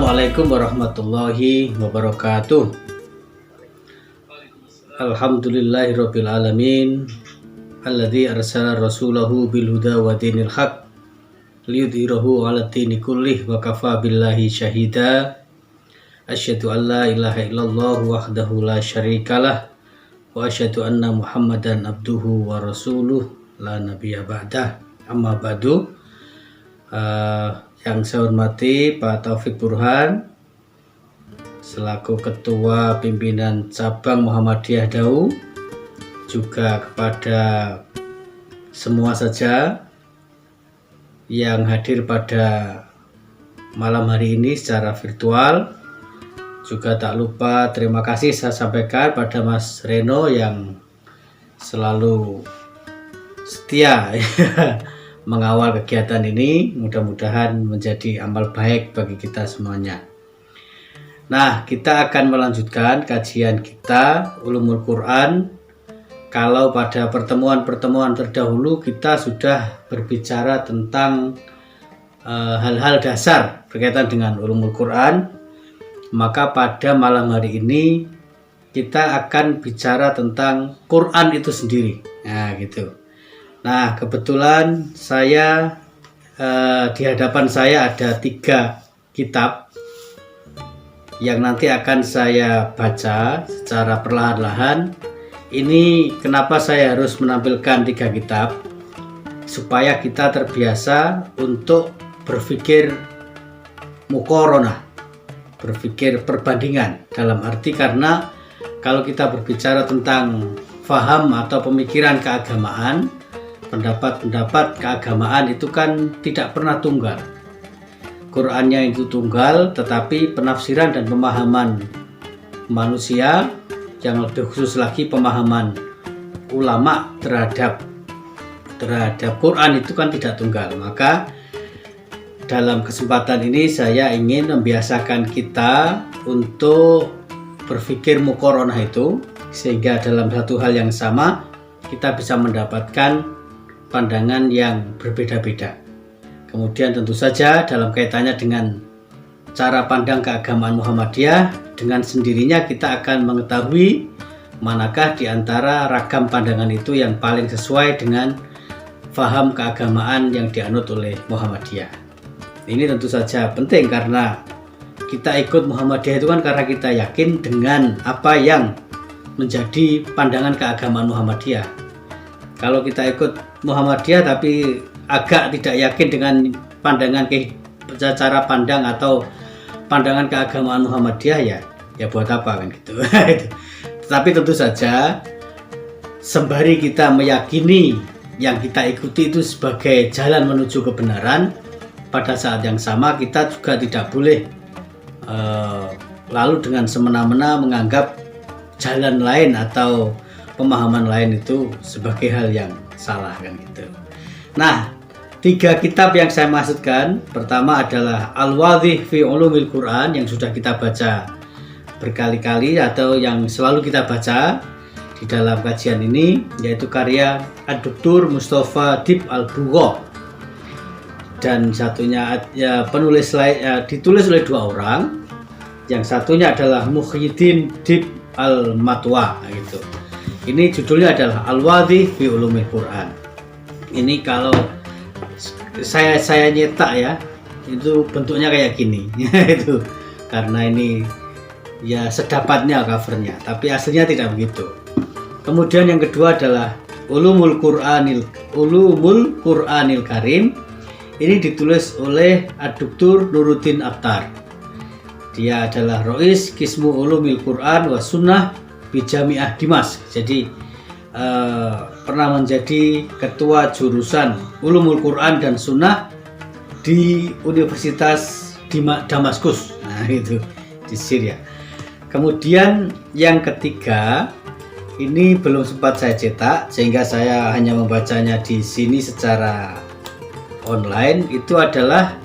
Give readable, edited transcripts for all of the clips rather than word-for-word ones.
Assalamualaikum warahmatullahi wabarakatuh. Alhamdulillahirabbil alamin. Alladzi arsala rasulahu bil huda wa dinil haq liyudhhirahu 'ala dini kullih wa kafa billahi syahida. Asyhadu an la ilaha illallah wahdahu la syarikalah wa asyhadu anna Muhammadan abduhu wa rasuluh la nabiyya ba'dah. Amma ba'du. Yang saya hormati Pak Taufik Burhan selaku Ketua Pimpinan Cabang Muhammadiyah Dau, juga kepada semua saja yang hadir pada malam hari ini secara virtual. Juga tak lupa terima kasih saya sampaikan pada Mas Reno yang selalu setia mengawal kegiatan ini. Mudah-mudahan menjadi amal baik bagi kita semuanya. Nah, kita akan melanjutkan kajian kita Ulumul Quran. Kalau pada pertemuan-pertemuan terdahulu kita sudah berbicara tentang hal-hal dasar berkaitan dengan Ulumul Quran, maka pada malam hari ini kita akan bicara tentang Quran itu sendiri. Nah, gitu. Nah, kebetulan saya di hadapan saya ada 3 kitab yang nanti akan saya baca secara perlahan-lahan. Ini kenapa saya harus menampilkan 3 kitab, supaya kita terbiasa untuk berpikir muqaranah, berpikir perbandingan, dalam arti karena kalau kita berbicara tentang faham atau pemikiran keagamaan, pendapat-pendapat keagamaan itu kan tidak pernah tunggal. Qurannya itu tunggal, tetapi penafsiran dan pemahaman manusia, yang lebih khusus lagi pemahaman ulama terhadap Quran itu kan tidak tunggal. Maka dalam kesempatan ini saya ingin membiasakan kita untuk berpikir muqaranah itu, sehingga dalam satu hal yang sama kita bisa mendapatkan pandangan yang berbeda-beda. Kemudian tentu saja dalam kaitannya dengan cara pandang keagamaan Muhammadiyah, dengan sendirinya kita akan mengetahui manakah di antara ragam pandangan itu yang paling sesuai dengan faham keagamaan yang dianut oleh Muhammadiyah. Ini tentu saja penting karena kita ikut Muhammadiyah itu kan karena kita yakin dengan apa yang menjadi pandangan keagamaan Muhammadiyah. Kalau kita ikut Muhammadiyah tapi agak tidak yakin dengan pandangan cara pandang atau pandangan keagamaan Muhammadiyah, ya buat apa kan gitu. Tetapi tentu saja sembari kita meyakini yang kita ikuti itu sebagai jalan menuju kebenaran, pada saat yang sama kita juga tidak boleh lalu dengan semena-mena menganggap jalan lain atau pemahaman lain itu sebagai hal yang salah kan gitu. Nah, 3 kitab yang saya maksudkan, pertama adalah Al-Wadhih fi Ulumil Quran yang sudah kita baca berkali-kali atau yang selalu kita baca di dalam kajian ini, yaitu karya Ad-Doktor Mustafa Dib Al-Bugha. Dan satunya penulis ditulis oleh 2 orang. Yang satunya adalah Muhyiddin Dib Al-Matwa gitu. Ini judulnya adalah Al-Wadhih fi Ulumil Quran. Ini kalau saya nyetak ya, itu bentuknya kayak gini. Itu karena ini ya sedapatnya covernya, tapi aslinya tidak begitu. Kemudian yang kedua adalah Ulumul Quranil Karim. Ini ditulis oleh Ad-Doktor Nuruddin Abtar. Dia adalah Rois Qismu Ulumil Quran wa Sunnah Bijamiah Dimas. Jadi pernah menjadi ketua jurusan Ulumul Quran dan Sunnah di Universitas Damaskus. Nah, itu di Syria. Kemudian yang ketiga ini belum sempat saya cetak sehingga saya hanya membacanya di sini secara online. Itu adalah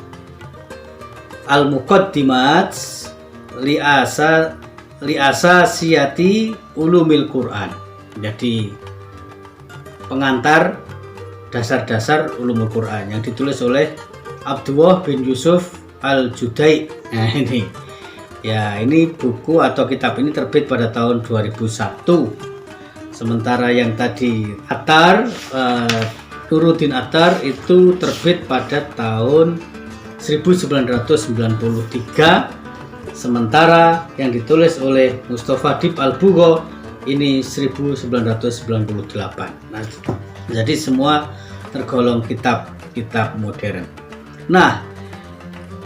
Al-Muqaddimat Li'asa Siyati Ulumil Quran. Jadi pengantar dasar-dasar Ulumul Quran yang ditulis oleh Abdullah bin Yusuf Al-Judai. Nah ini, ya ini buku atau kitab ini terbit pada tahun 2001. Sementara yang tadi Attar, Nuruddin Attar itu terbit pada tahun 1993. Sementara yang ditulis oleh Mustafa Dib Al-Bugho ini 1998. Nah, jadi semua tergolong kitab modern. Nah,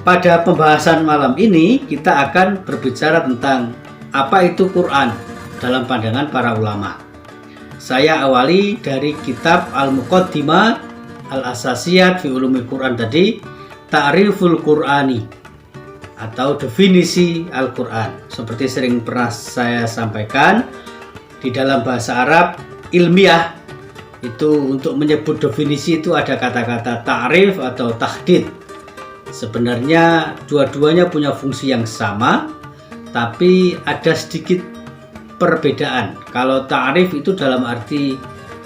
pada pembahasan malam ini kita akan berbicara tentang apa itu Quran dalam pandangan para ulama. Saya awali dari kitab Al-Muqaddimah Al-Asasiyat fi Ulumil Quran tadi, Ta'riful Qur'ani atau definisi Al-Quran. Seperti sering pernah saya sampaikan, di dalam bahasa Arab ilmiah itu untuk menyebut definisi itu ada kata-kata ta'rif atau tahdid. Sebenarnya dua-duanya punya fungsi yang sama, tapi ada sedikit perbedaan. Kalau ta'rif itu dalam arti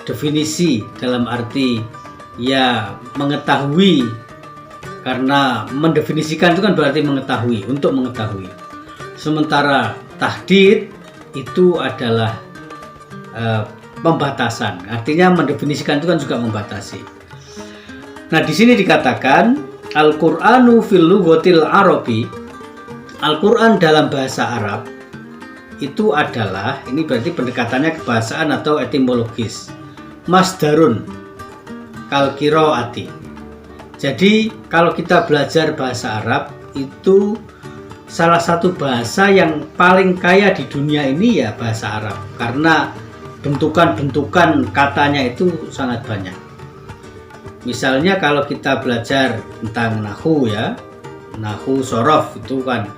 definisi, dalam arti ya mengetahui, karena mendefinisikan itu kan berarti mengetahui, untuk mengetahui. Sementara tahdid itu adalah pembatasan, artinya mendefinisikan itu kan juga membatasi. Nah, di sini dikatakan Al-Qur'anu fil lughatil Arabi, Al-Quran dalam bahasa Arab itu adalah, ini berarti pendekatannya kebahasaan atau etimologis, masdarun kal qiraati. Jadi kalau kita belajar bahasa Arab itu salah satu bahasa yang paling kaya di dunia ini ya bahasa Arab, karena bentukan-bentukan katanya itu sangat banyak. Misalnya kalau kita belajar tentang nahu ya, nahu sorof itu kan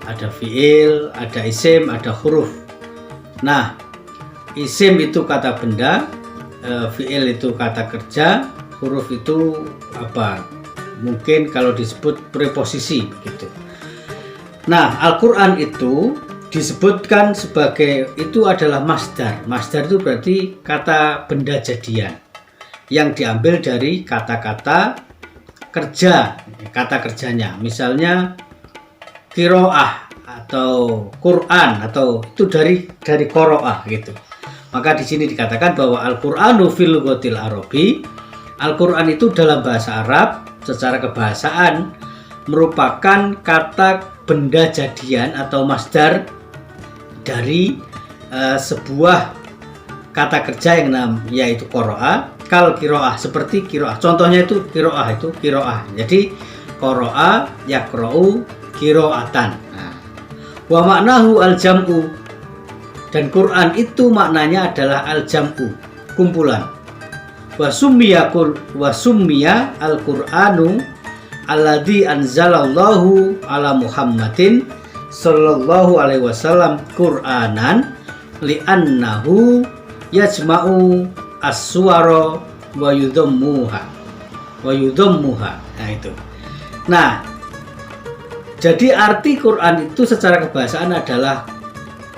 ada fiil, ada isim, ada huruf. Nah, isim itu kata benda, fiil itu kata kerja, huruf itu apa? Mungkin kalau disebut preposisi gitu. Nah, Al-Quran itu disebutkan sebagai, itu adalah masdar. Masdar itu berarti kata benda jadian yang diambil dari kata-kata kerja, kata kerjanya. Misalnya qiraah atau Quran, atau itu dari qiraah gitu. Maka di sini dikatakan bahwa Al-Qur'anu fil lughatil Arabi, Al-Quran itu dalam bahasa Arab secara kebahasaan merupakan kata benda jadian atau masdar dari sebuah kata kerja yang yaitu qiraah, kal qiraah, seperti qiraah. Contohnya itu qiraah, itu qiraah. Jadi qiraah yaqra'u qiraatan. Nah, wa maknahu al-jam'u, dan Quran itu maknanya adalah al-jam'u, kumpulan. Wa summiya al-Qur'anu alladzi anzalallahu ala Muhammadin sallallahu alaihi wasallam Qur'anan li'annahu yajma'u as-suwara wa yudhammuha. Nah itu. Nah, jadi arti Quran itu secara kebahasaan adalah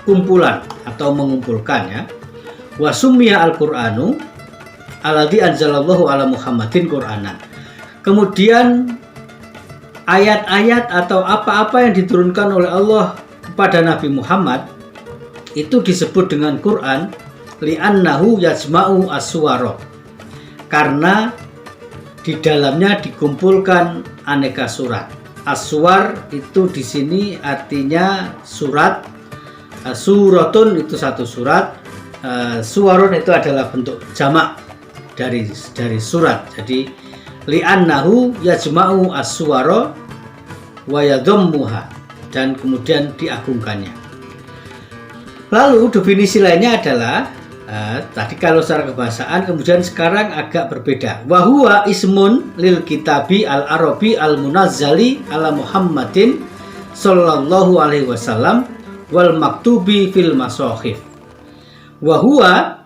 kumpulan atau mengumpulkan ya. Wa summiya al-Qur'anu alladzi anzalallahu ala Muhammadin Qur'anan. Kemudian ayat-ayat atau apa-apa yang diturunkan oleh Allah kepada Nabi Muhammad itu disebut dengan Quran li'annahu yajma'u as-suwara, karena di dalamnya dikumpulkan aneka surat. As-suwar itu di sini artinya surat, suratun itu satu surat, suwarun itu adalah bentuk jamak dari surat. Jadi li'annahu yajma'u as-suwara wa yadhammuha, dan kemudian diagungkannya. Lalu definisi lainnya adalah tadi kalau secara kebahasaan, kemudian sekarang agak berbeda. Wa huwa ismun lil kitabi al-arabi al-munazzali ala Muhammadin sallallahu alaihi wasallam wal maktubi fil masahif. Wa huwa,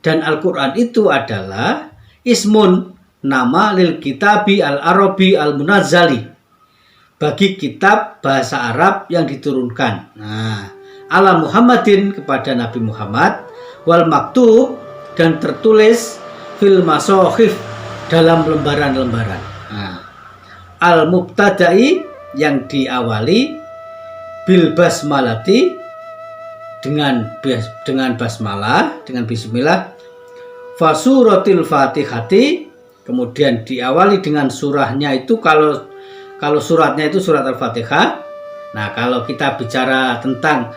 dan Al-Qur'an itu adalah ismun, nama, lil kitabi al-arabi al-munazzali, bagi kitab bahasa Arab yang diturunkan. Nah, ala Muhammadin, kepada Nabi Muhammad, wal maktub, dan tertulis fil masahif, dalam lembaran-lembaran. Nah, al-mubtada'i yang diawali bil basmalati dengan basmalah, dengan bismillah, fasuratil fatihati, kemudian diawali dengan surahnya itu, kalau suratnya itu surat Al-Fatihah. Nah, kalau kita bicara tentang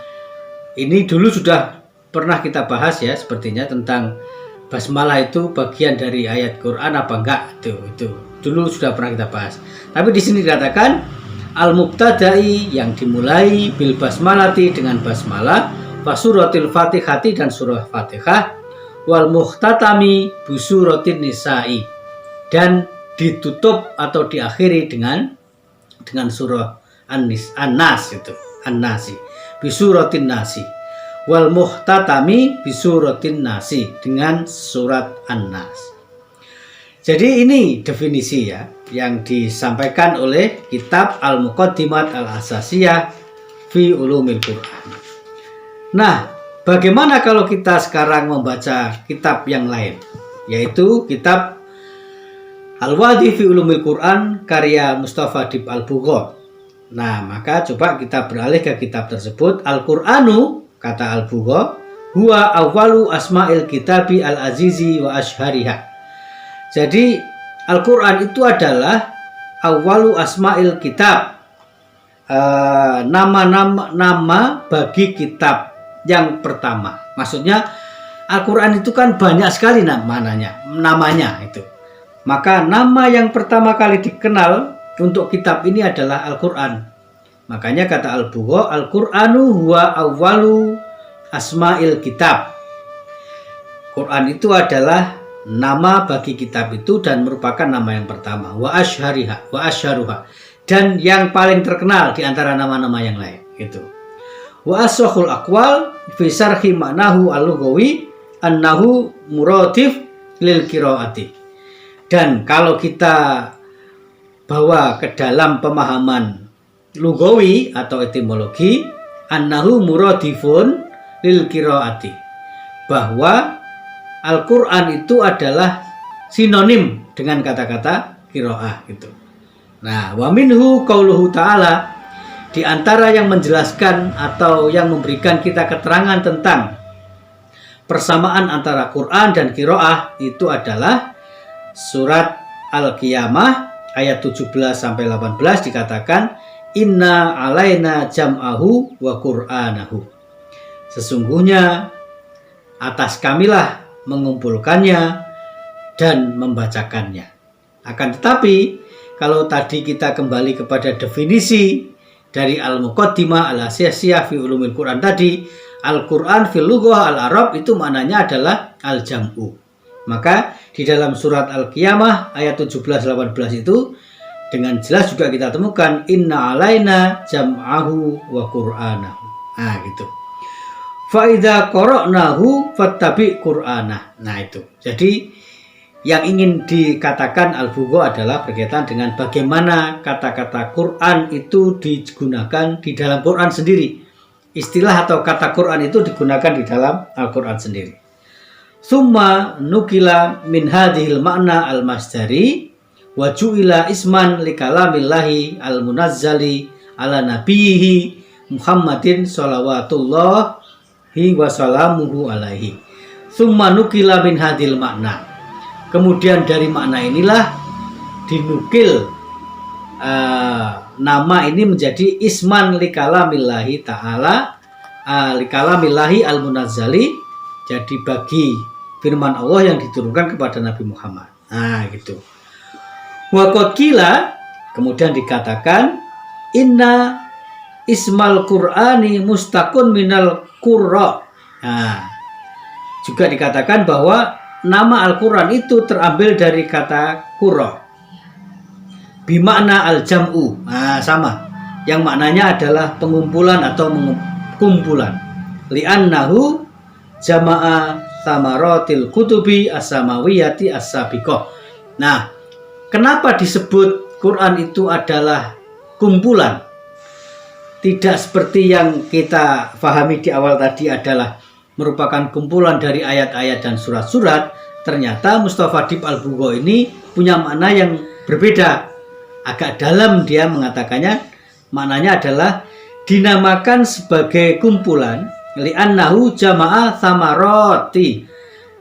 ini dulu sudah pernah kita bahas ya, sepertinya tentang basmalah itu bagian dari ayat Quran apa enggak, itu dulu sudah pernah kita bahas. Tapi di sini dikatakan al-mubtada'i, yang dimulai bil basmalati dengan basmalah, fasuratil fatihati dan surah Fatihah, wal muhtatami busuratin nisa'i, dan ditutup atau diakhiri dengan surah An-Nas, itu An-Nasi, bisuratin nasi, wal muhtatami bisuratin nasi, dengan surat An-Nas. Jadi ini definisi ya yang disampaikan oleh kitab Al-Muqaddimat Al-Asasiyah fi Ulumil Quran. Nah, bagaimana kalau kita sekarang membaca kitab yang lain, yaitu kitab Al-Wadi fi Ulumil Quran karya Mustafa Dib Al-Bugha. Nah, maka coba kita beralih ke kitab tersebut. Al-Qur'anu, kata Al-Bugha, huwa awwalu asma'il kitabi al-azizi wa ashhariha. Jadi Al-Quran itu adalah awwalu asma'il kitab, nama bagi kitab yang pertama. Maksudnya Al-Quran itu kan banyak sekali namanya itu. Maka nama yang pertama kali dikenal untuk kitab ini adalah Al-Quran. Makanya kata Al-Bugha, Al-Qur'anu huwa awwalu asma'il kitab. Quran itu adalah nama bagi kitab itu dan merupakan nama yang pertama. Wa asyharuha, dan yang paling terkenal di antara nama-nama yang lain itu. Wa ashahul aqwal fi syarhi ma'nahu al-lughawi annahu muradif lil qiraati. Dan kalau kita bawa ke dalam pemahaman lugawi atau etimologi, annahu muradifun lil qiraati, bahwa Al-Quran itu adalah sinonim dengan kata-kata qiraah itu. Nah, wa minhu qauluhu ta'ala, di antara yang menjelaskan atau yang memberikan kita keterangan tentang persamaan antara Quran dan qiraah itu adalah surat Al-Qiyamah ayat 17 sampai 18 dikatakan inna alaina jam'ahu wa qur'anahu. Sesungguhnya atas kamilah mengumpulkannya dan membacakannya. Akan tetapi kalau tadi kita kembali kepada definisi dari Al-Muqaddimah Al-Asasiyah fi Ulumil Quran tadi, Al-Quran fil lughah al-Arab itu maknanya adalah al-jam'u. Maka di dalam surat Al-Qiyamah ayat 17-18 itu dengan jelas juga kita temukan inna alaina jam'ahu wa qur'anahu. Nah gitu. Fa'idha qara'nahu fattabi' qur'anah. Nah itu. Jadi yang ingin dikatakan Al-Bugha adalah berkaitan dengan bagaimana kata-kata Quran itu digunakan di dalam Quran sendiri. Istilah atau kata Quran itu digunakan di dalam Al-Quran sendiri. Summa nukila min hadhil makna al-masdari wa ju'ila isman likalamillahi al-munazzali ala nabiyhi Muhammadin salawatullahi wa salamuhu alaihi. Summa nukila min hadhil makna. Kemudian dari makna inilah dinukil nama ini menjadi isman likalamillahi ta'ala, likalamillahi al-munazzali, jadi bagi firman Allah yang diturunkan kepada Nabi Muhammad. Nah gitu. Wa qad qila, kemudian dikatakan inna ismal qur'ani mustaqun minal qurra. Nah, juga dikatakan bahwa nama Al-Quran itu terambil dari kata qurra bimakna al-jam'u. Nah, sama, yang maknanya adalah pengumpulan atau kumpulan. Li'annahu jama'a samaratil kutubi as-samawiyati as-sabiqah. Nah, kenapa disebut Quran itu adalah kumpulan? Tidak seperti yang kita pahami di awal tadi adalah merupakan kumpulan dari ayat-ayat dan surat-surat. Ternyata Mustafa Dib Al-Bugha ini punya makna yang berbeda. Agak dalam dia mengatakannya, Maknanya adalah dinamakan sebagai kumpulan li'annahu jama'a samaroti,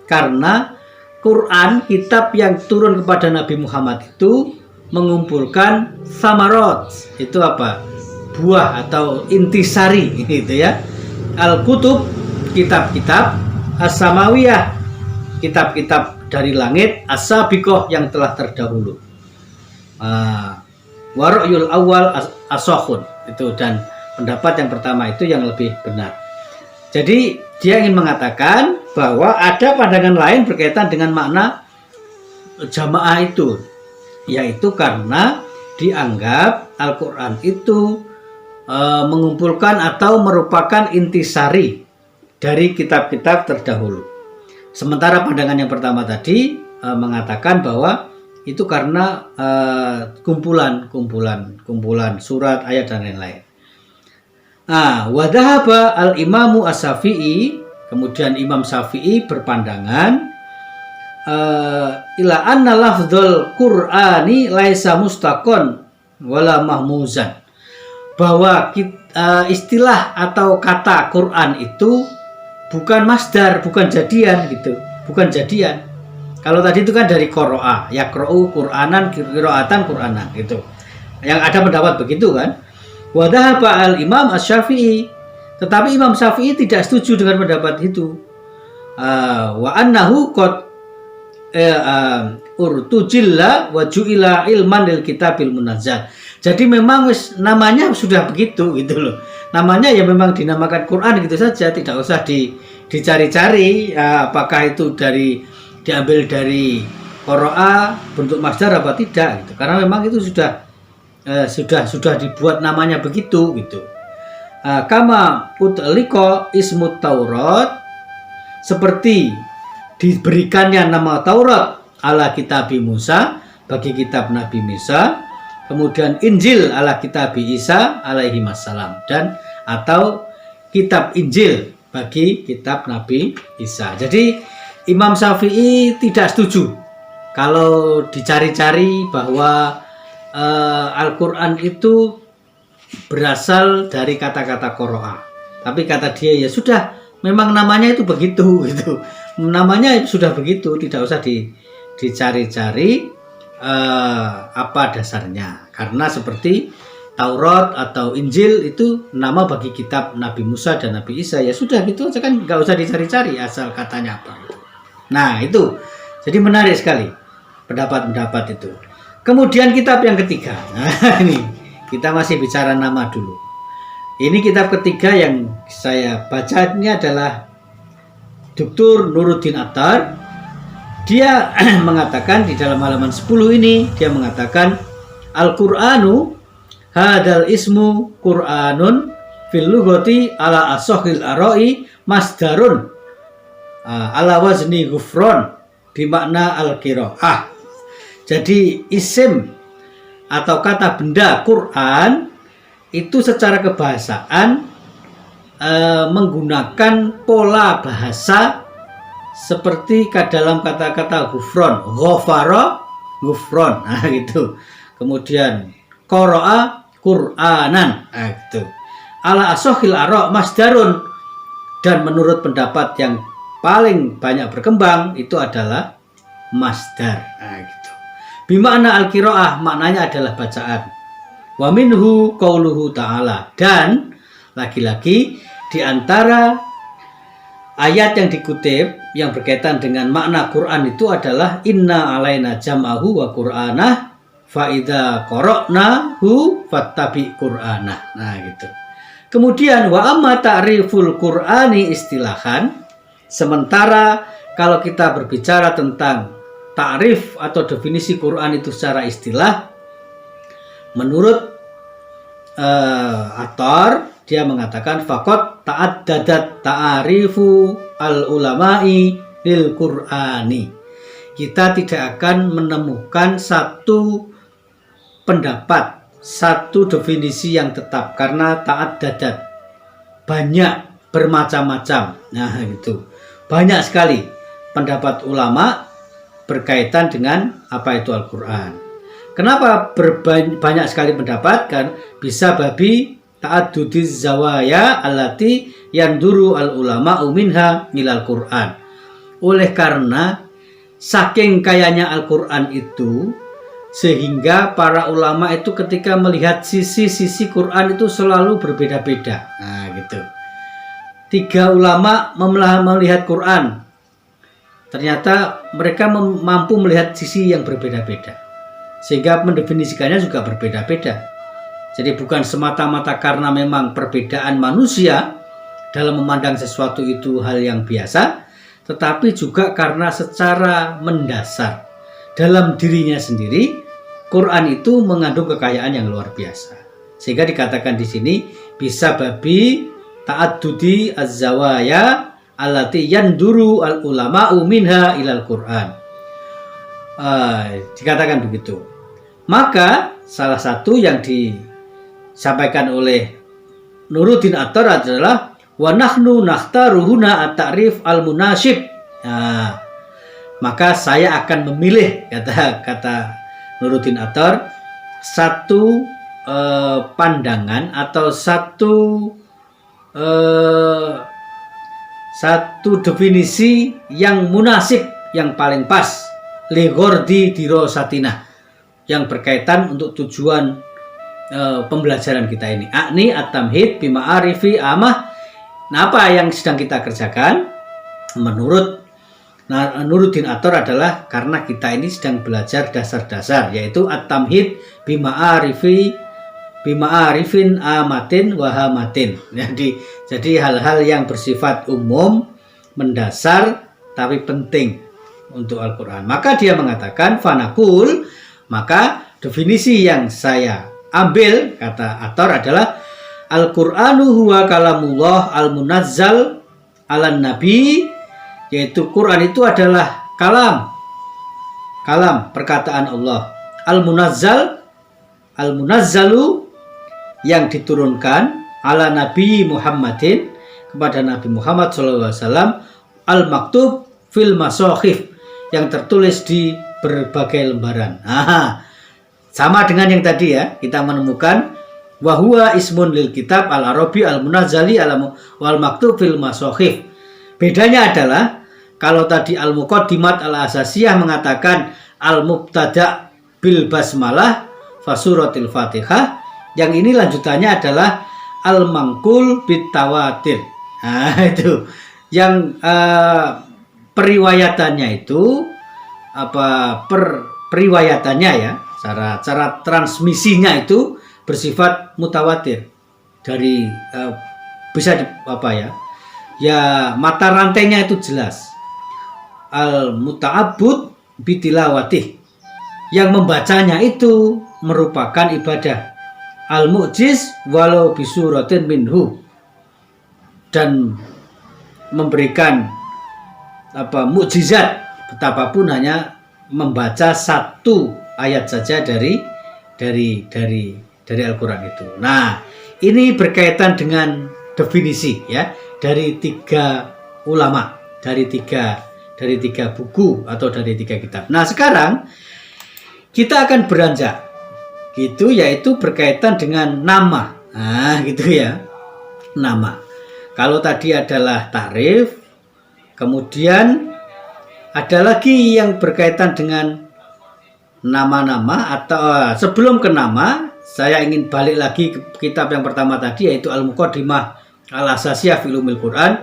karena Quran, kitab yang turun kepada Nabi Muhammad itu mengumpulkan samarot. Itu apa? Buah atau intisari gitu ya. Al-kutub, kitab-kitab, as-samawiyah, kitab-kitab dari langit, as-sabiqah yang telah terdahulu. Wara'yul awal as-sokhun itu, dan pendapat yang pertama itu yang lebih benar. Jadi dia ingin mengatakan bahwa ada pandangan lain berkaitan dengan makna jamaah itu, yaitu karena dianggap Al-Quran itu mengumpulkan atau merupakan intisari dari kitab-kitab terdahulu. Sementara pandangan yang pertama tadi mengatakan bahwa itu karena kumpulan surat, ayat dan lain-lain. Wadhaba al-imamu as-Syafi'i, kemudian Imam Syafi'i berpandangan ila anna lafdzul Qur'ani laisa mustaqon wala mahmuzan, bahwa istilah atau kata Quran itu bukan masdar, bukan jadian gitu, bukan jadian. Kalau tadi itu kan dari qira'a, yaqra'u Qur'anan, qira'atan Qur'anan gitu. Yang ada pendapat begitu kan. Wadhaba al-Imam Asy-Syafi'i, tetapi Imam Syafi'i tidak setuju dengan pendapat itu. Wa annahu qad urtujilla wa ju'ila ilman lil kitabil munazzal. Jadi memang namanya sudah begitu gitu loh. Namanya ya memang dinamakan Quran gitu saja, tidak usah dicari-cari apakah itu diambil dari qira'a bentuk masdar apa tidak gitu. Karena memang itu sudah dibuat namanya begitu gitu. Kama utliko ismut Taurat, seperti diberikannya nama Taurat ala kitabi Musa, bagi kitab Nabi Musa, kemudian Injil ala kitabi Isa alaihi wassalam, dan atau kitab Injil bagi kitab Nabi Isa. Jadi Imam Syafi'i tidak setuju kalau dicari-cari bahwa Al-Quran itu berasal dari kata-kata qira'a. Tapi kata dia ya sudah, memang namanya itu begitu gitu. Namanya sudah begitu, tidak usah dicari-cari apa dasarnya. Karena seperti Taurat atau Injil itu nama bagi kitab Nabi Musa dan Nabi Isa, ya sudah gitu aja kan, nggak usah dicari-cari asal katanya apa. Nah itu, jadi menarik sekali pendapat-pendapat itu. Kemudian kitab yang ketiga, nah ini kita masih bicara nama dulu. Ini kitab ketiga yang saya baca ini adalah Dr. Nuruddin Attar. Dia mengatakan di dalam halaman 10 ini, dia mengatakan Al-Qur'anu hadal ismu Qur'anun fil lughati ala asohil aroi masdarun ala wazni ghufron bimakna al-qira'ah. Jadi isim atau kata benda Quran itu secara kebahasaan menggunakan pola bahasa seperti dalam kata-kata ghufron, ghafara, ghufron, nah gitu. Kemudian qara'a Qur'anan, nah gitu. Ala asohil aro masdarun, dan menurut pendapat yang paling banyak berkembang itu adalah masdar, nah gitu. Bimakna al-qiraah, maknanya adalah bacaan. Wa minhu qauluhu ta'ala, dan lagi-lagi di antara ayat yang dikutip yang berkaitan dengan makna Quran itu adalah inna alaina jam'ahu wa qur'anah fa idza qara'nahu fattabi qur'anah. Nah gitu. Kemudian wa amma ta'riful qur'ani istilahan, sementara kalau kita berbicara tentang ta'rif atau definisi Quran itu secara istilah, menurut Attar, dia mengatakan faqat ta'addadat ta'arifu al-ulama'i lil Qur'ani. Kita tidak akan menemukan satu pendapat, satu definisi yang tetap, karena ta'addadat, banyak, bermacam-macam. Nah itu banyak sekali pendapat ulama berkaitan dengan apa itu Al-Quran. Kenapa banyak sekali pendapat? Kan bisa babi ta'addudiz zawaya allati yanduru al ulama minha ilal Quran. Oleh karena saking kayanya Al-Quran itu, sehingga para ulama itu ketika melihat sisi-sisi Quran itu selalu berbeda-beda. Nah gitu. 3 ulama melihat Quran, ternyata mereka mampu melihat sisi yang berbeda-beda, sehingga mendefinisikannya juga berbeda-beda. Jadi bukan semata-mata karena memang perbedaan manusia dalam memandang sesuatu itu hal yang biasa, tetapi juga karena secara mendasar dalam dirinya sendiri Quran itu mengandung kekayaan yang luar biasa. Sehingga dikatakan di sini bisa babi ta'addudi az-zawaya allati yanduru al ulama'u minha ilal Quran. Dikatakan begitu. Maka salah satu yang disampaikan oleh Nuruddin Attar adalah wa nahnu nakhtaruhuna at-ta'rif al-munasib. Nah, maka saya akan memilih, kata Nuruddin Attar, satu pandangan atau satu definisi yang munasib, yang paling pas li ghordi dirosatina, yang berkaitan untuk tujuan pembelajaran kita ini. Akni at-tamhid bima'arifi amah. Nah, apa yang sedang kita kerjakan menurut Nuruddin Attar adalah karena kita ini sedang belajar dasar-dasar, yaitu at-tamhid bima'arifin amatin wahamatin. Jadi hal-hal yang bersifat umum, mendasar, tapi penting untuk Al-Quran. Maka dia mengatakan fanakul, maka definisi yang saya ambil, kata Attar, adalah Al-Qur'anu huwa kalamullah al-munazzal ala nabi, yaitu Quran itu adalah kalam perkataan Allah, al-munazzalu yang diturunkan ala Nabi Muhammadin, kepada Nabi Muhammad SAW, al-maktub fil masokhif, yang tertulis di berbagai lembaran. Sama dengan yang tadi ya, kita menemukan wahwa ismun lil kitab al-arabi al-munazzali wal maktub fil masokhif. Bedanya adalah kalau tadi al-muqaddimat al-asasiyah mengatakan al-mubtada' bil basmalah fasuratil fatihah, yang ini lanjutannya adalah al-mangkul bit tawatir. Nah itu yang periwayatannya itu periwayatannya ya, cara transmisinya itu bersifat mutawatir dari bisa mata rantainya itu jelas. Al-muta'abbud bitilawatih, yang membacanya itu merupakan ibadah. Al-mu'jiz walau bisuratin minhu, dan memberikan mukjizat betapapun hanya membaca satu ayat saja dari Al-Quran itu. Nah, ini berkaitan dengan definisi ya dari 3 ulama, dari tiga buku atau dari 3 kitab. Nah, sekarang kita akan beranjak gitu, yaitu berkaitan dengan nama. Nah, gitu ya. Nama. Kalau tadi adalah takrif, kemudian ada lagi yang berkaitan dengan nama-nama, atau sebelum ke nama, saya ingin balik lagi ke kitab yang pertama tadi, yaitu Al-Muqaddimah Al-Asasiyah fi Ulumil Quran.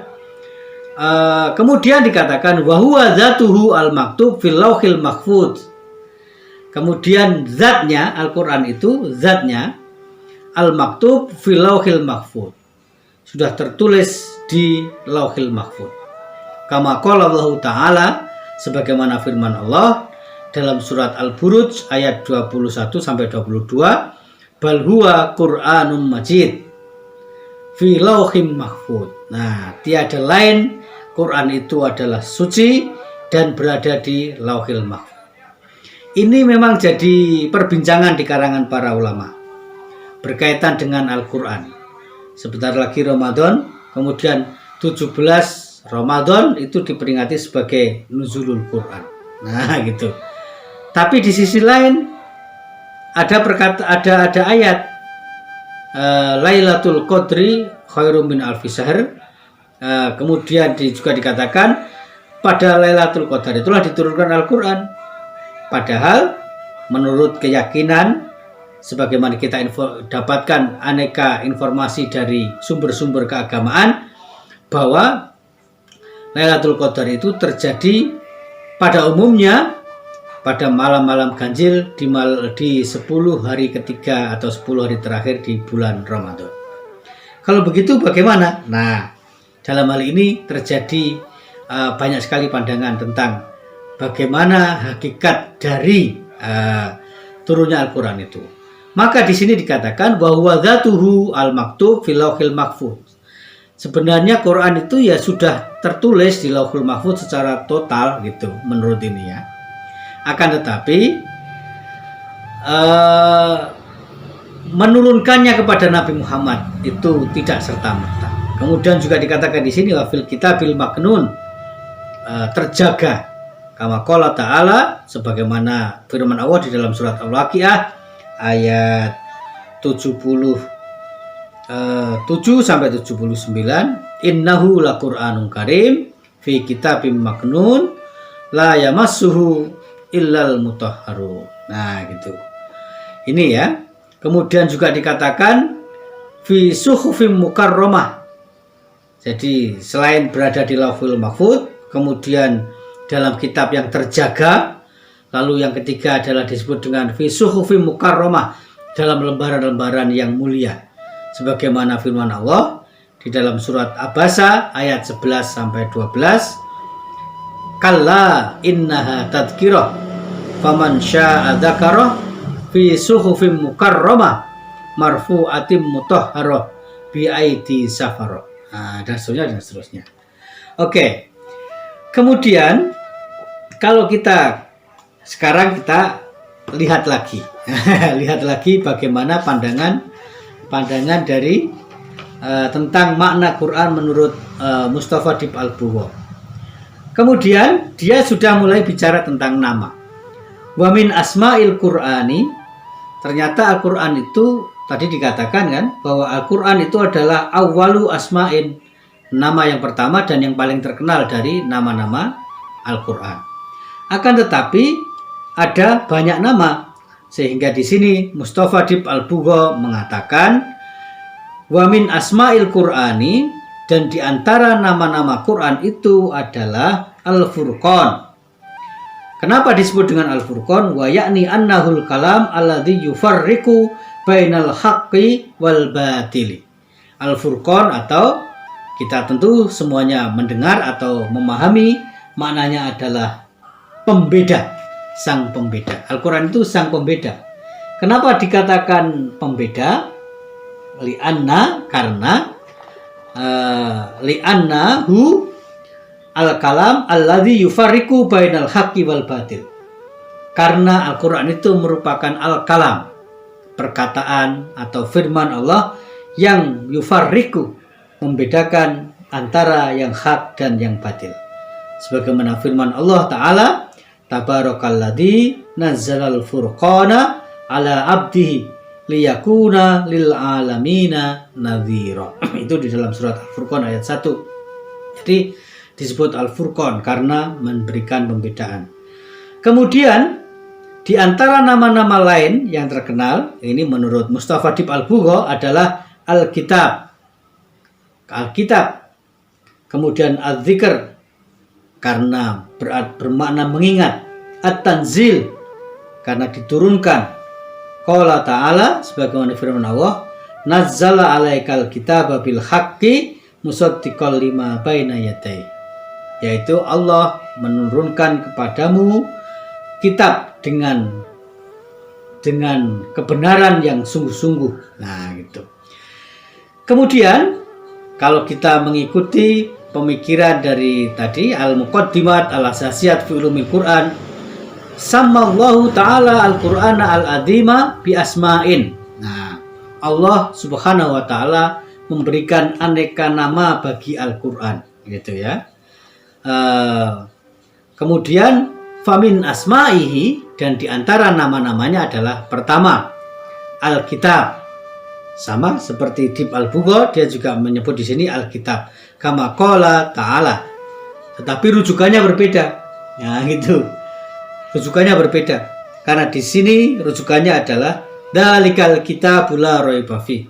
Kemudian dikatakan wahuwa zatuhu al-maktub fil lauhil mahfuz. Kemudian zatnya Al-Quran itu, zatnya al-maktub fil lauhil mahfuz, sudah tertulis di lauhil mahfuz. Kama qala Allah Ta'ala, sebagaimana firman Allah dalam surat Al-Buruj ayat 21 sampai 22, bal huwa Qur'anum Majid fi lauhim mahfuz. Nah, tiada lain, Quran itu adalah suci dan berada di lauhil mahfuz. Ini memang jadi perbincangan di karangan para ulama berkaitan dengan Al-Quran. Sebentar lagi Ramadan, kemudian 17 Ramadan itu diperingati sebagai nuzulul Quran. Nah gitu. Tapi di sisi lain ada ayat Lailatul Qadri khairum min alfi syahr. Kemudian juga dikatakan pada Lailatul Qadar itulah diturunkan Al-Quran. Padahal menurut keyakinan sebagaimana kita dapatkan aneka informasi dari sumber-sumber keagamaan bahwa Lailatul Qadar itu terjadi pada umumnya pada malam-malam ganjil di 10 hari ketiga atau 10 hari terakhir di bulan Ramadan. Kalau begitu bagaimana? Nah, dalam hal ini terjadi banyak sekali pandangan tentang bagaimana hakikat dari turunnya Al-Quran itu. Maka di sini dikatakan bahwa dzatuhu al-maktub fil lauhil mahfuz. Sebenarnya Quran itu ya sudah tertulis di Lauhul Mahfuz secara total gitu menurut ini ya. Akan tetapi menurunkannya kepada Nabi Muhammad itu tidak serta-merta. Kemudian juga dikatakan di sini wafil kitabil maknun, terjaga kama qala ta'ala sebagaimana firman Allah di dalam surat Al-Waqiah ayat 77 sampai 79, innahu laqur'anun karim fi kitabim maknun la yamassuhu illal mutahharun. Nah, gitu. Ini ya. Kemudian juga dikatakan fi suhufim mukarramah. Jadi selain berada di Lauhul Mahfuz, kemudian dalam kitab yang terjaga, lalu yang ketiga adalah disebut dengan fi suhufim mukarramah, dalam lembaran-lembaran yang mulia. Sebagaimana firman Allah di dalam surat Abasa ayat 11 sampai 12, kalla innaha tadhkirah faman syaa'a dzakarah fi suhufim mukarramah marfu'atim mutahharah bi aidi safarah. Nah, dan seterusnya. Oke. Kemudian kalau sekarang kita lihat lagi. Lihat lagi bagaimana pandangan dari tentang makna Quran menurut Mustafa Dib Al-Bugho. Kemudian dia sudah mulai bicara tentang nama. Wa min asma'il Qur'ani, ternyata Al-Quran itu tadi dikatakan kan bahwa Al-Quran itu adalah awwalu asma'in, nama yang pertama dan yang paling terkenal dari nama-nama Al-Quran. Akan tetapi ada banyak nama, sehingga di sini Mustafa Dib Al-Bugho mengatakan wa min asma'il Qur'ani, dan di antara nama-nama Quran itu adalah Al-Furqan. Kenapa disebut dengan Al-Furqan? Wa yakni annahul kalam alladhi yufarriqu bainal haqqi wal batili. Al-Furqan, atau kita tentu semuanya mendengar atau memahami maknanya adalah pembeda, sang pembeda. Al-Quran itu sang pembeda. Kenapa dikatakan pembeda? Karena li'annahu al-kalam alladhi yufarriqu bainal haqqi wal batil. Karena Al-Quran itu merupakan al-kalam, perkataan atau firman Allah yang yufarriqu, membedakan antara yang hak dan yang batil. Sebagaimana firman Allah Ta'ala, tabarakalladzi nazzalal furqana ala abdihi liyakuna lil alamina nadhira. Itu di dalam surat Al-Furqan ayat 1. Jadi disebut Al-Furqan karena memberikan pembedaan. Kemudian di antara nama-nama lain yang terkenal, ini menurut Mustafa Dib Al-Bugho adalah Al-Kitab. Al-Kitab. Kemudian Al-Dzikr karena bermakna mengingat. At-Tanzil karena diturunkan. Qala ta'ala sebagaimana firman Allah, nazzala alaikal kitaba bil haqqi musaddiqal lima baina yadayhi, yaitu Allah menurunkan kepadamu kitab dengan kebenaran yang sungguh-sungguh. Nah, gitu. Kemudian kalau kita mengikuti pemikiran dari tadi al-muqaddimat al-asasiyat fi ulumil Quran, sammallahu ta'ala al-Qur'ana al-azima bi asma'in. Nah, Allah Subhanahu wa ta'ala memberikan aneka nama bagi Al-Qur'an, gitu ya. Kemudian Famin asma'ihi, dan diantara nama-namanya adalah pertama Alkitab. Sama seperti Dib Al-Bugha, dia juga menyebut di sini Alkitab. Kama qala ta'ala. Tetapi rujukannya berbeda. Nah, gitu. Rujukannya berbeda. Karena di sini rujukannya adalah Dzalikal kitab la raiba fi.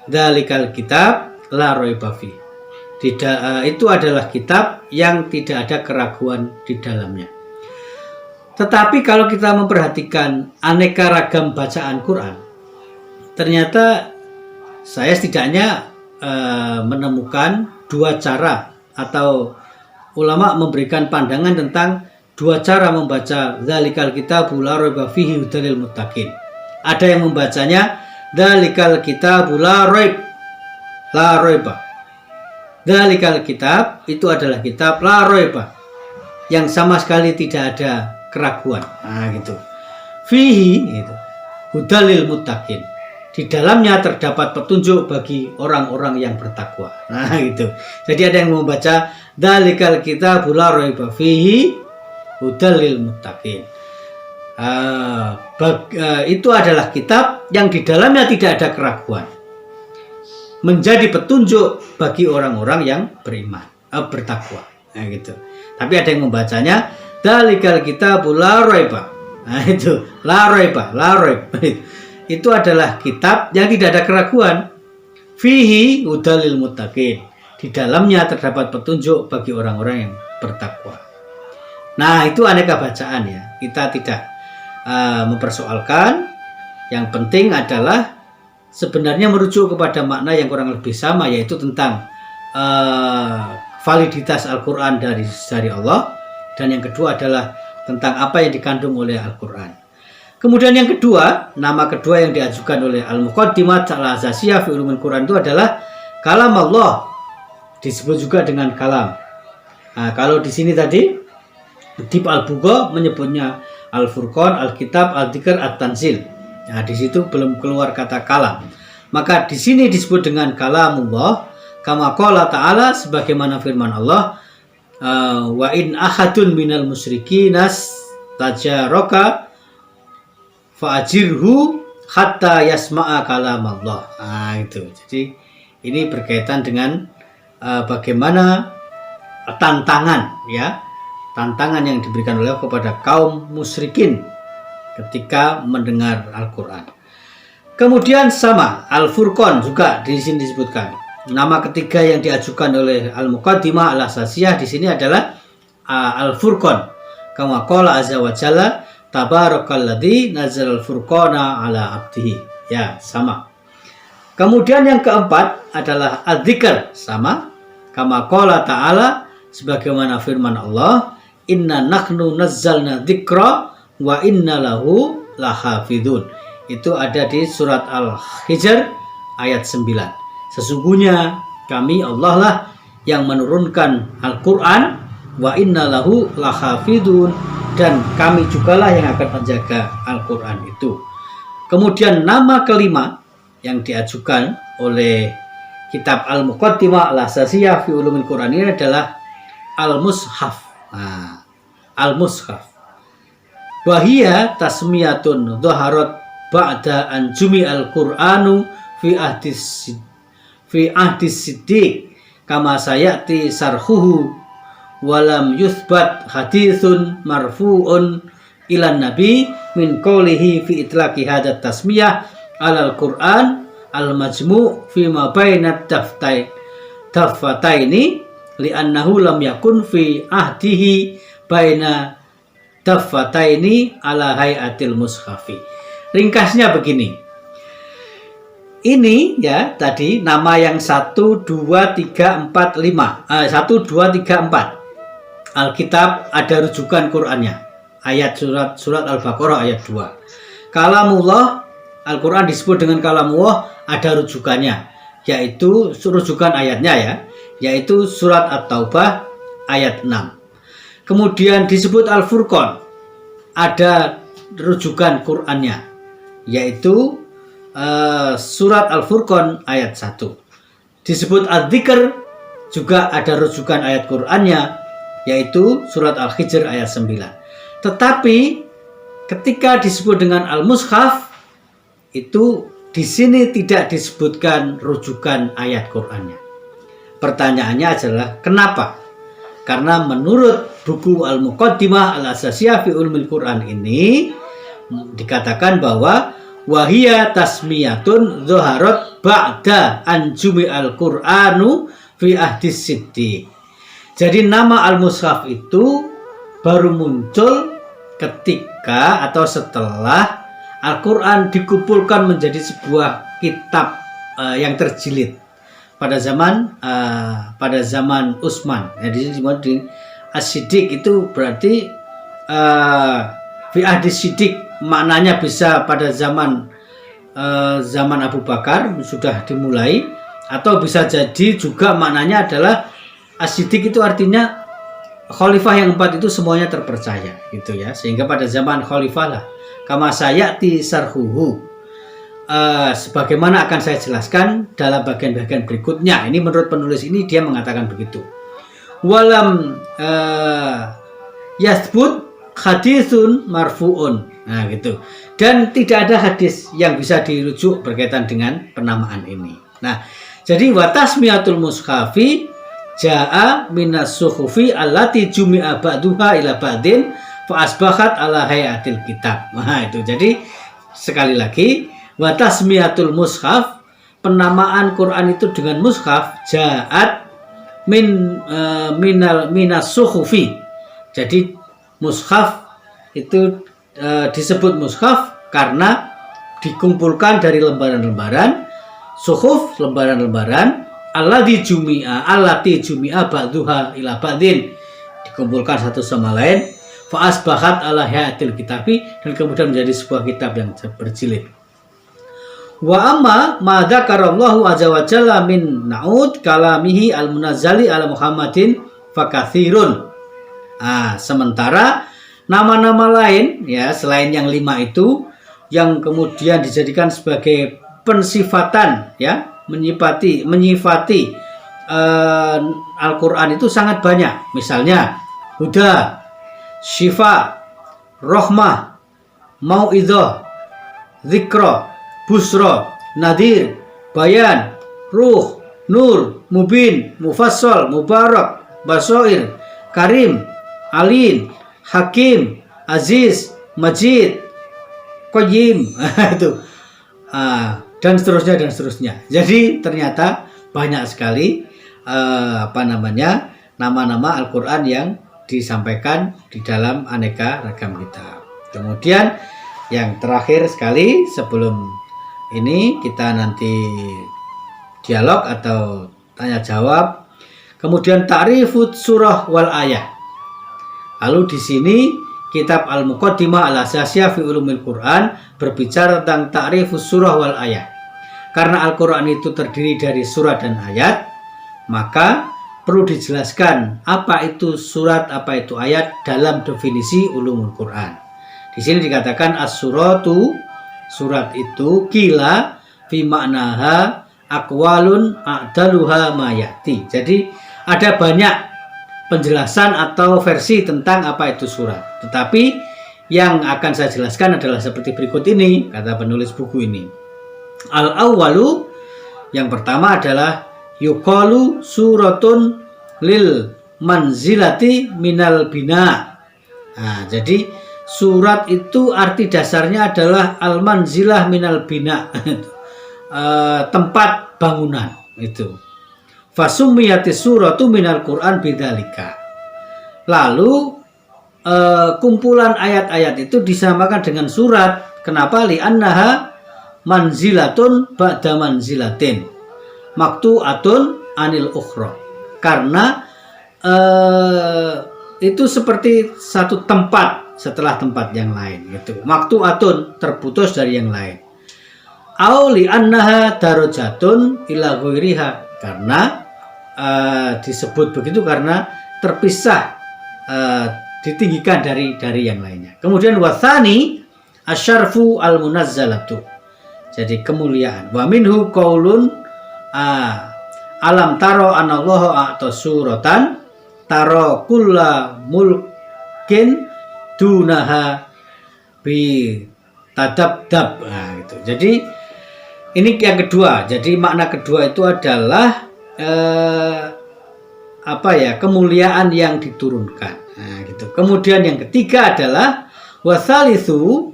Dzalikal kitab la raiba fi. Itu adalah kitab yang tidak ada keraguan di dalamnya. Tetapi kalau kita memperhatikan aneka ragam bacaan Quran, ternyata saya setidaknya menemukan dua cara, atau ulama memberikan pandangan tentang dua cara membaca Dzalikal kitabu la raiba fihi hudal lil muttaqin. Ada yang membacanya Dzalikal kitabu la raiba. Dzalikal kitab itu adalah kitab la raiba, yang sama sekali tidak ada keraguan. Nah, gitu. Fihi itu hudal lil muttaqin. Di dalamnya terdapat petunjuk bagi orang-orang yang bertakwa. Nah, gitu. Jadi ada yang membaca Dzalikal kitabu la raiba fihi hudal lil muttaqin. Itu adalah kitab yang di dalamnya tidak ada keraguan, menjadi petunjuk bagi orang-orang yang beriman, bertakwa. Nah, gitu. Tapi ada yang membacanya Dzalikal kitabu la raiba. Nah, itu la raiba. Itu adalah kitab yang tidak ada keraguan. Fihi hudal lil muttaqin. Di dalamnya terdapat petunjuk bagi orang-orang yang bertakwa. Nah, itu aneka bacaan ya. Kita tidak mempersoalkan. Yang penting adalah sebenarnya merujuk kepada makna yang kurang lebih sama, yaitu tentang validitas Al-Quran dari Allah. Dan yang kedua adalah tentang apa yang dikandung oleh Al-Quran. Kemudian yang kedua, nama kedua yang diajukan oleh Al-Muqaddimat Al-Asasiyah fi Ulumul Quran itu adalah kalam Allah. Disebut juga dengan kalam. Nah, kalau di sini tadi Dib Al-Bugha menyebutnya Al-Furqan, Al-Kitab, Al-Dzikr, At-Tanzil. Nah, di situ belum keluar kata kalam. Maka di sini disebut dengan kalamullah, kama qala ta'ala, sebagaimana firman Allah, wa in ahadun minal musyrikinas tajaraka fa'ajirhu hatta yasma'a kalamallah. Nah, itu. Jadi ini berkaitan dengan bagaimana tantangan, ya. Tantangan yang diberikan oleh Allah kepada kaum musyrikin ketika mendengar Al-Quran. Kemudian sama Al-Furqan juga di sini disebutkan. Nama ketiga yang diajukan oleh Al-Muqaddimah Al-Asasiyah di sini adalah Al-Furqan. Kama qala azza wa jalla tabarakalladzi nazzal al-furqana ala abdihi. Ya, sama. Kemudian yang keempat adalah Al-Dzikr, sama. Kama qala ta'ala, sebagaimana firman Allah, inna nahnu nazzalna dzikra wa inna lahu lahafidun. Itu ada di surat Al-Hijr ayat 9. Sesungguhnya kami Allah lah yang menurunkan Al-Quran, wa inna lahu lahafidun, dan kami jugalah yang akan menjaga Al-Quran itu. Kemudian nama kelima yang diajukan oleh kitab Al-Muqaddimah Al-Asasiyah fi Ulumul Quran ini adalah Al-Mushaf. Nah, Al-Mushaf. Wahia tasmiyatun dhaharat ba'da an jumi'al Qur'anu fi ahdis siddiq kama sayati sarhuhu walam yuthbat hadithun marfu'un ilan nabi min qawlihi fi itlaqi hadat tasmiyah alal Qur'an al-majmu' fi ma bainat daffataini li'annahu lam yakun fi ahdihi baina daffataini ala hayatil mushafi. Ringkasnya begini. Ini ya tadi nama yang 1, 2, 3, 4, 5. 1, 2, 3, 4. Alkitab ada rujukan Qur'annya. Ayat surat Al-Baqarah ayat 2. Kalamullah, Al-Quran disebut dengan kalamullah, ada rujukannya, yaitu rujukan ayatnya ya, yaitu surat At-Taubah ayat 6. Kemudian disebut Al-Furqan, ada rujukan Qur'annya, yaitu surat Al-Furqan ayat 1. Disebut Al-Dzikr, juga ada rujukan ayat Qur'annya, yaitu surat Al-Hijr ayat 9. Tetapi ketika disebut dengan al-mushaf, itu di sini tidak disebutkan rujukan ayat Qur'annya. Pertanyaannya adalah kenapa? Karena menurut buku Al-Muqaddimah Al-Asasiyah fi Ulumil Quran ini dikatakan bahwa wahiyya tasmiyatun dzaharat ba'da anjumi al-Qur'anu fi ahdis siddiq. Jadi nama al-mushaf itu baru muncul ketika atau setelah Al-Quran dikumpulkan menjadi sebuah kitab yang terjilid pada zaman Utsman. Jadi as-siddiq itu berarti fi ahdis siddiq, maknanya bisa pada zaman Abu Bakar sudah dimulai, atau bisa jadi juga maknanya adalah as-siddiq itu artinya khalifah yang 4 itu semuanya terpercaya gitu ya, sehingga pada zaman khalifah lah kama sayati sarhuhu, sebagaimana akan saya jelaskan dalam bagian-bagian berikutnya. Ini menurut penulis ini dia mengatakan begitu. Walam yasbut hadisun marfuun. Nah gitu. Dan tidak ada hadis yang bisa dirujuk berkaitan dengan penamaan ini. Nah, jadi watasmiyatul mushafi jaa minas suhufi allati jumi'a ba'duha ila ba'din fa asbahat ala hayatil kitab. Nah, itu. Jadi sekali lagi, watasmiyatul mushaf, penamaan Quran itu dengan mushaf, ja'at minas suhufi. Jadi mushaf itu disebut mushaf karena dikumpulkan dari lembaran-lembaran, suhuf lembaran-lembaran, allati jumi'a ba'duha ila ba'din, dikumpulkan satu sama lain, fa asbahat ala hayatil kitabi, dan kemudian menjadi sebuah kitab yang berjilid. Wa amma ma dzakarallahu azza wa jalla min na'ud kalamihi al-munazzali ala Muhammadin fakathirun. Sementara nama-nama lain ya selain yang 5 itu yang kemudian dijadikan sebagai pensifatan ya, menyifati Al-Quran itu sangat banyak. Misalnya huda, syifa, rahmah, mau'idzah, zikra, busra, nadir, bayan, ruh, nur, mubin, mufassal, mubarak, basoir, karim, alin, hakim, aziz, majid, qayyim, itu dan seterusnya. Jadi ternyata banyak sekali nama-nama Al-Quran yang disampaikan di dalam aneka ragam kitab. Kemudian yang terakhir sekali sebelum ini kita nanti dialog atau tanya jawab. Kemudian ta'rifut surah wal ayah. Lalu di sini kitab Al-Muqaddimah Al-Asasiyah fi Ulumil Quran berbicara tentang ta'rifus surah wal ayah. Karena Al-Quran itu terdiri dari surat dan ayat, maka perlu dijelaskan apa itu surat, apa itu ayat dalam definisi Ulumul Quran. Di sini dikatakan as-suratu, surat itu, kila fi maknaha aqwalun a'daluha mayati. Jadi ada banyak penjelasan atau versi tentang apa itu surat. Tetapi yang akan saya jelaskan adalah seperti berikut ini, kata penulis buku ini. Al-awwalu, yang pertama adalah yuqalu suratun lil manzilati minal bina. Nah, jadi surat itu arti dasarnya adalah al-manzilah minal bina, tempat bangunan itu. Fasummiyatis suratu minal Quran bidzalika. Lalu kumpulan ayat-ayat itu disamakan dengan surat. Kenapa? Li'annaha manzilatun ba'da manzilatin maktu'atun anil ukhra. Karena itu seperti satu tempat setelah tempat yang lain gitu. Maktu'atun, terputus dari yang lain. Au li'annaha darajatun ila ghairiha. Karena disebut begitu karena terpisah, ditinggikan dari yang lainnya. Kemudian wathani asyarfu al-munazzalatu, jadi kemuliaan. Wa minhu qaulun alam taro anallahu a'ta suratan taro kulla mulkin dunaha bi tadabdab. Nah, gitu. Jadi ini yang kedua. Jadi makna kedua itu adalah kemuliaan yang diturunkan. Nah, gitu. Kemudian yang ketiga adalah wasalisu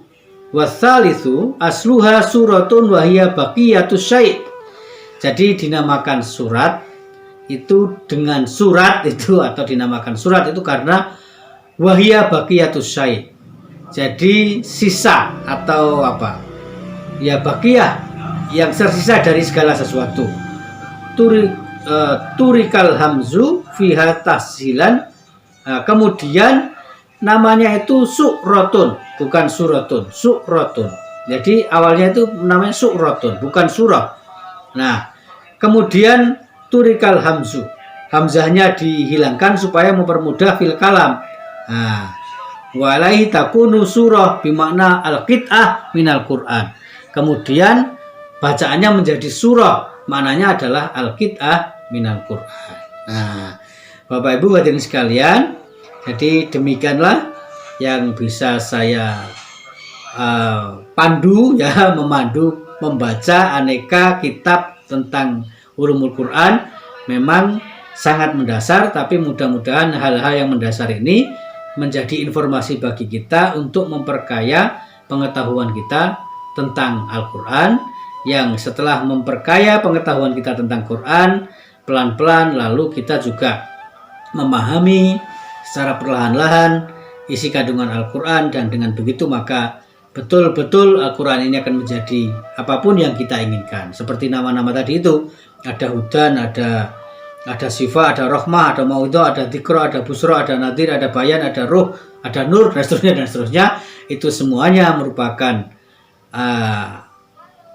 asluha suratun wahiyya baqiyatus syai'. Jadi dinamakan surat itu dengan surat itu, atau dinamakan surat itu karena wahiyya baqiyatus syai'. Jadi sisa atau baqiyah yang tersisa dari segala sesuatu. Turikal hamzu fiha tahsilan. Kemudian namanya itu suratun, bukan suratun, suratun. Jadi awalnya itu namanya suratun, bukan surah. Nah, kemudian turikal hamzu, hamzahnya dihilangkan supaya mempermudah fil kalam. Nah, walaihi takunu surah bimakna al-qit'ah minal Qur'an. Kemudian bacaannya menjadi surah, maknanya adalah al-qit'ah minal Qur'an. Nah, Bapak Ibu hadirin sekalian, jadi demikianlah yang bisa saya memandu membaca aneka kitab tentang ulumul Quran. Memang sangat mendasar, tapi mudah-mudahan hal-hal yang mendasar ini menjadi informasi bagi kita untuk memperkaya pengetahuan kita tentang Al-Quran, yang setelah memperkaya pengetahuan kita tentang Quran, pelan-pelan lalu kita juga memahami secara perlahan-lahan isi kandungan Al-Quran, dan dengan begitu maka betul-betul Al-Quran ini akan menjadi apapun yang kita inginkan. Seperti nama-nama tadi itu, ada hudan, ada sifat, ada rahmah, ada mauidhah, ada dzikra, ada busra, ada nadir, ada bayan, ada ruh, ada nur, dan seterusnya. Itu semuanya merupakan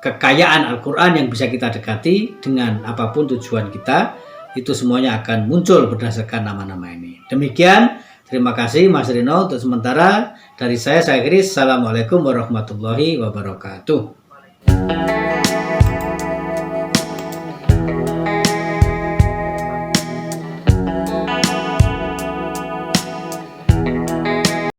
kekayaan Al-Quran yang bisa kita dekati dengan apapun tujuan kita. Itu semuanya akan muncul berdasarkan nama-nama ini. Demikian, terima kasih Mas Rino. Untuk sementara dari saya Chris. Assalamualaikum warahmatullahi wabarakatuh.